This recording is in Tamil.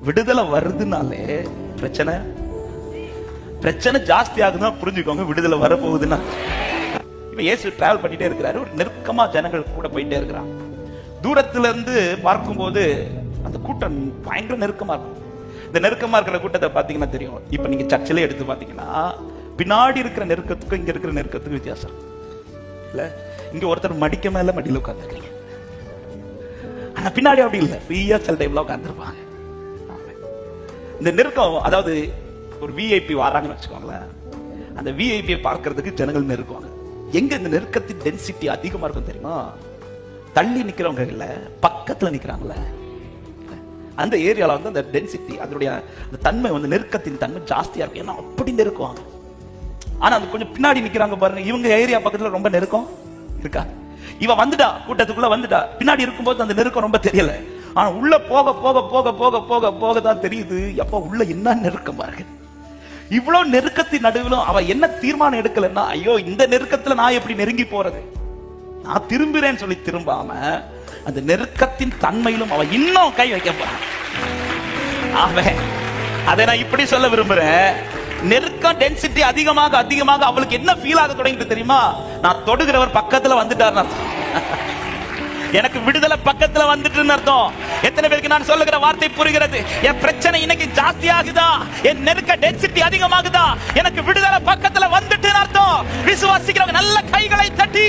விடுதலை வருதுனாலே பிரச்சனை பிரச்சனை ஜாஸ்தி ஆகுதுன்னா புரிஞ்சுக்கோங்க, விடுதலை வரப்போகுதுன்னா. இப்ப இயேசு டிராவல் பண்ணிட்டே இருக்கிறாரு, ஒரு நெருக்கமா ஜனங்கள் கூட போயிட்டே இருக்கிறான். தூரத்துல இருந்து பார்க்கும்போது அந்த கூட்டம் பயங்கர நெருக்கமா இருக்கும். இந்த நெருக்கமா இருக்கிற கூட்டத்தை பாத்தீங்கன்னா தெரியும். இப்ப நீங்க சர்ச்சிலே எடுத்து பாத்தீங்கன்னா பின்னாடி இருக்கிற நெருக்கத்துக்கும் இங்க இருக்கிற நெருக்கத்துக்கும் வித்தியாசம் இல்ல. இங்க ஒருத்தர் மடிக்க மேல மடியில உட்கார்ந்துருக்கீங்க, ஆனா பின்னாடி அப்படி இல்லை, ஃப்ரீயா சில டைம்ல உட்கார்ந்துருப்பாங்க. இந்த நெருக்கம், அதாவது ஒரு விஐபி வராங்கன்னு வச்சுக்கோங்களேன், அந்த விஐபியை பார்க்கறதுக்கு ஜனங்கள் நெருக்குவாங்க. எங்க இந்த நெருக்கத்தின் டென்சிட்டி அதிகமா இருக்கும் தெரியுமா? தள்ளி நிக்கிறவங்க இல்ல, பக்கத்துல நிக்கிறாங்கல்ல, அந்த ஏரியால வந்து அந்த டென்சிட்டி, அதனுடைய அந்த தன்மை வந்து நெருக்கத்தின் தன்மை ஜாஸ்தியா இருக்கும். ஏன்னா அப்படி நெருக்குவாங்க. ஆனா அது கொஞ்சம் பின்னாடி நிக்கிறாங்க பாருங்க, இவங்க ஏரியா பக்கத்துல ரொம்ப நெருக்கம் இருக்கா. இவ வந்துட்டா, கூட்டத்துக்குள்ள வந்துட்டா, பின்னாடி இருக்கும்போது அந்த நெருக்கம் ரொம்ப தெரியல. ஆனா உள்ள போக போக போக போக போக போக தான் தெரியுது, எப்ப உள்ள என்ன நெருக்கம் பாருங்க. இவ்வளவு நெருக்கத்தின் நடுவிலும் அவ என்ன தீர்மானம் எடுக்கலன்னா, ஐயோ இந்த நெருக்கத்துல நான் எப்படி நெருங்கி போறது, நான் திரும்புறேன்னு சொல்லி திரும்பாம அந்த நெருக்கத்தின் தன்மையிலும் அவ இன்னும் கை வைக்க போறான். அதை நான் இப்படி சொல்ல விரும்புறேன், நெருக்கம் டென்சிட்டி அதிகமாக அதிகமாக அவளுக்கு என்ன ஃபீல் ஆக தொடங்கிட்டு தெரியுமா? நான் தொடுகிறவர் பக்கத்துல வந்துட்டார், எனக்கு விடுதலை பக்கத்துல வந்துட்டு அர்த்தம். எத்தனை பேருக்கு நான் சொல்லுகிற வார்த்தை புரிகிறது? என் பிரச்சனை இன்னைக்கு ஜாஸ்தி ஆகுதா, என் நெருக்க டென்சிட்டி அதிகமாகுதா, எனக்கு விடுதலை பக்கத்துல வந்துட்டு அர்த்தம். விசுவாசிக்கிறவங்க நல்ல கைகளை தட்டி